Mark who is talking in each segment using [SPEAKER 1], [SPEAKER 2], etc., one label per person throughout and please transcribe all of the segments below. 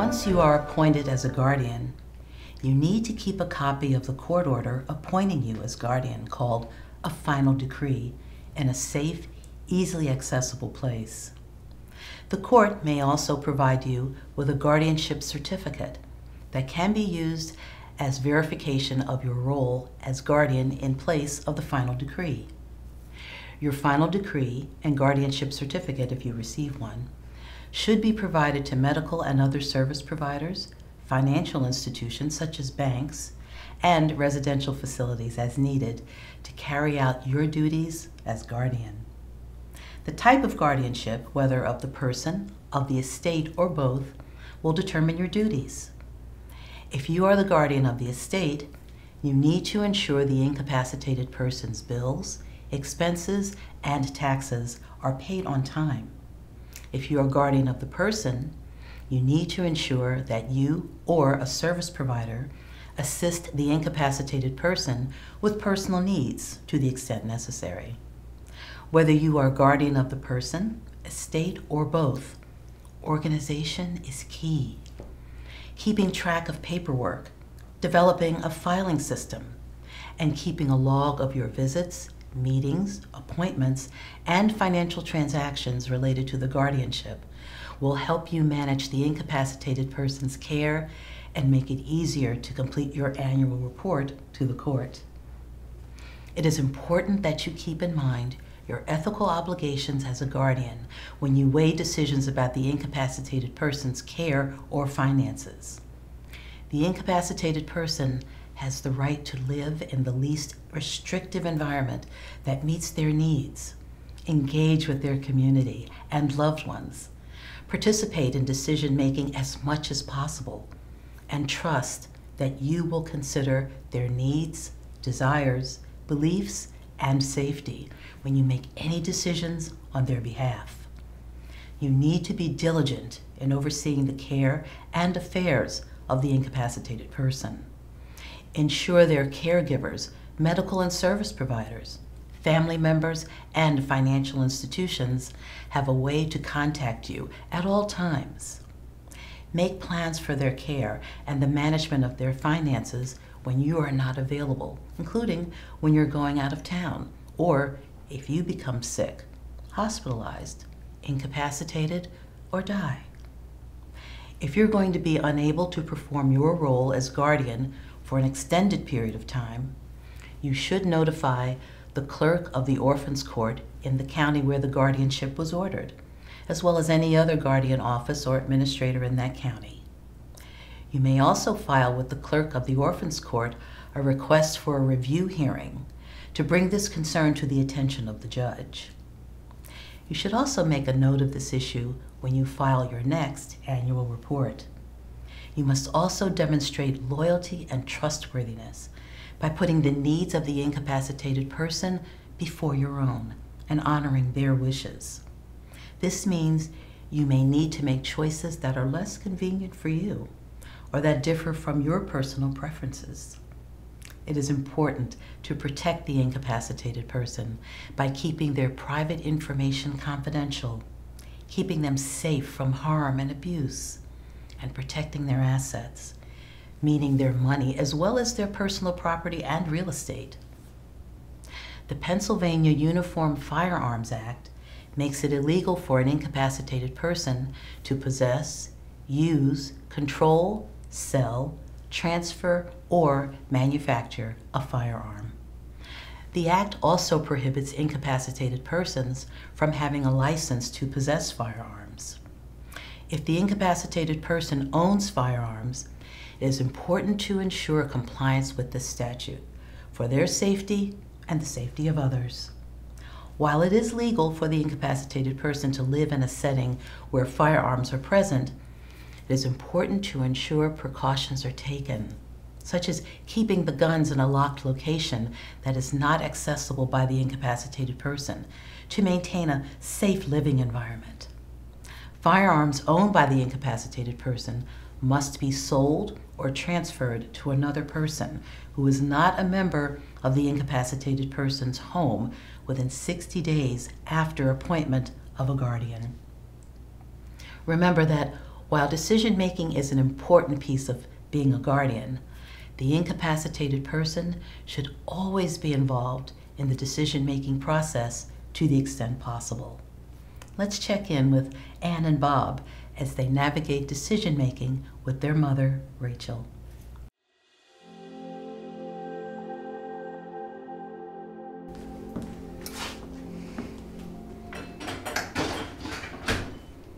[SPEAKER 1] Once you are appointed as a guardian, you need to keep a copy of the court order appointing you as guardian, called a final decree, in a safe, easily accessible place. The court may also provide you with a guardianship certificate that can be used as verification of your role as guardian in place of the final decree. Your final decree and guardianship certificate, if you receive one, should be provided to medical and other service providers, financial institutions such as banks, and residential facilities as needed to carry out your duties as guardian. The type of guardianship, whether of the person, of the estate, or both, will determine your duties. If you are the guardian of the estate, you need to ensure the incapacitated person's bills, expenses, and taxes are paid on time. If you are guardian of the person, you need to ensure that you or a service provider assist the incapacitated person with personal needs to the extent necessary. Whether you are guardian of the person, estate, or both, organization is key. Keeping track of paperwork, developing a filing system, and keeping a log of your visits, meetings, appointments, and financial transactions related to the guardianship will help you manage the incapacitated person's care and make it easier to complete your annual report to the court. It is important that you keep in mind your ethical obligations as a guardian when you weigh decisions about the incapacitated person's care or finances. The incapacitated person has the right to live in the least restrictive environment that meets their needs, engage with their community and loved ones, participate in decision-making as much as possible, and trust that you will consider their needs, desires, beliefs, and safety when you make any decisions on their behalf. You need to be diligent in overseeing the care and affairs of the incapacitated person. Ensure their caregivers, medical and service providers, family members, and financial institutions have a way to contact you at all times. Make plans for their care and the management of their finances when you are not available, including when you're going out of town, or if you become sick, hospitalized, incapacitated, or die. If you're going to be unable to perform your role as guardian for an extended period of time, you should notify the clerk of the orphans court in the county where the guardianship was ordered, as well as any other guardian office or administrator in that county. You may also file with the clerk of the orphans court a request for a review hearing to bring this concern to the attention of the judge. You should also make a note of this issue when you file your next annual report. You must also demonstrate loyalty and trustworthiness by putting the needs of the incapacitated person before your own and honoring their wishes. This means you may need to make choices that are less convenient for you or that differ from your personal preferences. It is important to protect the incapacitated person by keeping their private information confidential, keeping them safe from harm and abuse, and protecting their assets, meaning their money as well as their personal property and real estate. The Pennsylvania Uniform Firearms Act makes it illegal for an incapacitated person to possess, use, control, sell, transfer, or manufacture a firearm. The Act also prohibits incapacitated persons from having a license to possess firearms. If the incapacitated person owns firearms, it is important to ensure compliance with this statute for their safety and the safety of others. While it is legal for the incapacitated person to live in a setting where firearms are present, it is important to ensure precautions are taken, such as keeping the guns in a locked location that is not accessible by the incapacitated person to maintain a safe living environment. Firearms owned by the incapacitated person must be sold or transferred to another person who is not a member of the incapacitated person's home within 60 days after appointment of a guardian. Remember that While decision-making is an important piece of being a guardian, the incapacitated person should always be involved in the decision-making process to the extent possible. Let's check in with Anne and Bob as they navigate decision-making with their mother, Rachel.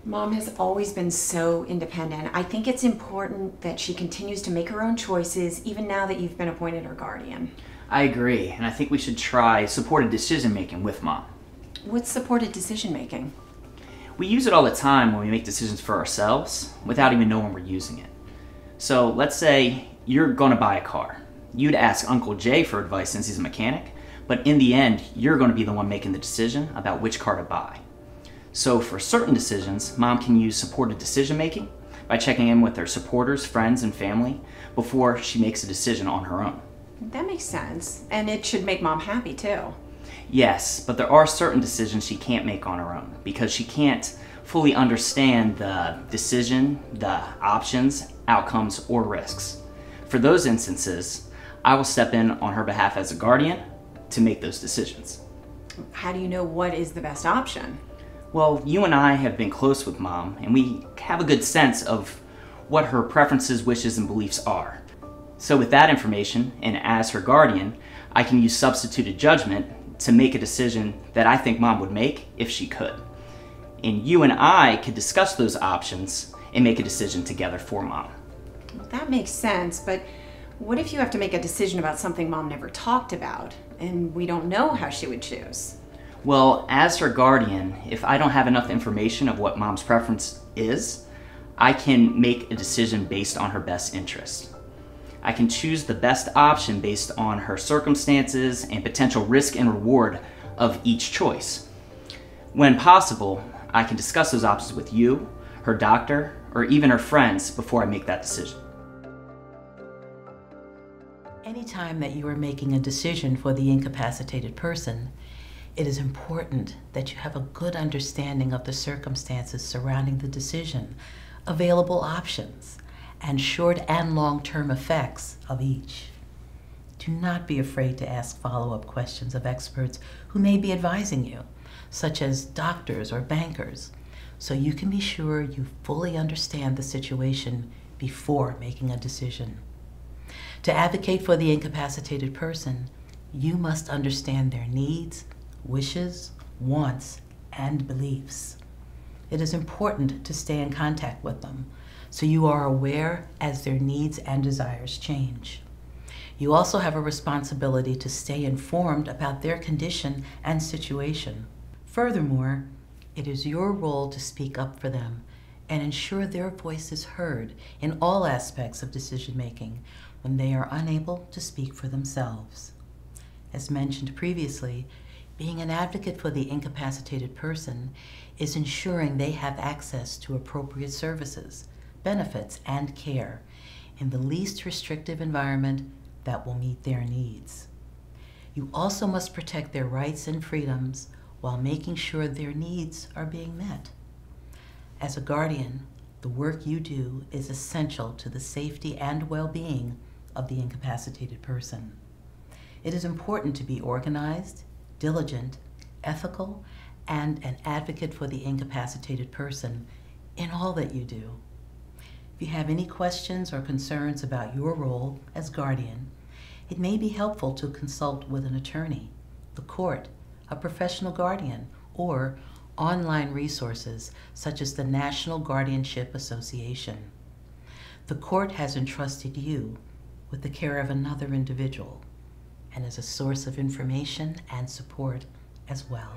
[SPEAKER 2] Mom has always been so independent. I think it's important that she continues to make her own choices, even now that you've been appointed her guardian.
[SPEAKER 3] I agree, and I think we should try supported decision-making with Mom.
[SPEAKER 2] What's supported decision-making?
[SPEAKER 3] We use it all the time when we make decisions for ourselves without even knowing we're using it. So let's say you're going to buy a car. You'd ask Uncle Jay for advice since he's a mechanic, but in the end, you're going to be the one making the decision about which car to buy. So for certain decisions, Mom can use supported decision-making by checking in with her supporters, friends, and family before she makes a decision on her own.
[SPEAKER 2] That makes sense, and it should make Mom happy too.
[SPEAKER 3] Yes, but there are certain decisions she can't make on her own because she can't fully understand the decision, the options, outcomes, or risks. For those instances, I will step in on her behalf as a guardian to make those decisions.
[SPEAKER 2] How do you know what is the best option?
[SPEAKER 3] Well, you and I have been close with Mom, and we have a good sense of what her preferences, wishes, and beliefs are. So with that information, and as her guardian, I can use substituted judgment to make a decision that I think Mom would make if she could. And you and I could discuss those options and make a decision together for Mom.
[SPEAKER 2] That makes sense, but what if you have to make a decision about something Mom never talked about, and we don't know how she would choose?
[SPEAKER 3] Well, as her guardian, if I don't have enough information of what Mom's preference is, I can make a decision based on her best interest. I can choose the best option based on her circumstances and potential risk and reward of each choice. When possible, I can discuss those options with you, her doctor, or even her friends before I make that decision.
[SPEAKER 1] Anytime that you are making a decision for the incapacitated person, it is important that you have a good understanding of the circumstances surrounding the decision, available options, and short and long-term effects of each. Do not be afraid to ask follow-up questions of experts who may be advising you, such as doctors or bankers, so you can be sure you fully understand the situation before making a decision. To advocate for the incapacitated person, you must understand their needs, wishes, wants, and beliefs. It is important to stay in contact with them so you are aware as their needs and desires change. You also have a responsibility to stay informed about their condition and situation. Furthermore, it is your role to speak up for them and ensure their voice is heard in all aspects of decision-making when they are unable to speak for themselves. As mentioned previously, being an advocate for the incapacitated person is ensuring they have access to appropriate services, benefits, and care in the least restrictive environment that will meet their needs. You also must protect their rights and freedoms while making sure their needs are being met. As a guardian, the work you do is essential to the safety and well-being of the incapacitated person. It is important to be organized, diligent, ethical, and an advocate for the incapacitated person in all that you do. If you have any questions or concerns about your role as guardian, it may be helpful to consult with an attorney, the court, a professional guardian, or online resources such as the National Guardianship Association. The court has entrusted you with the care of another individual and as a source of information and support as well.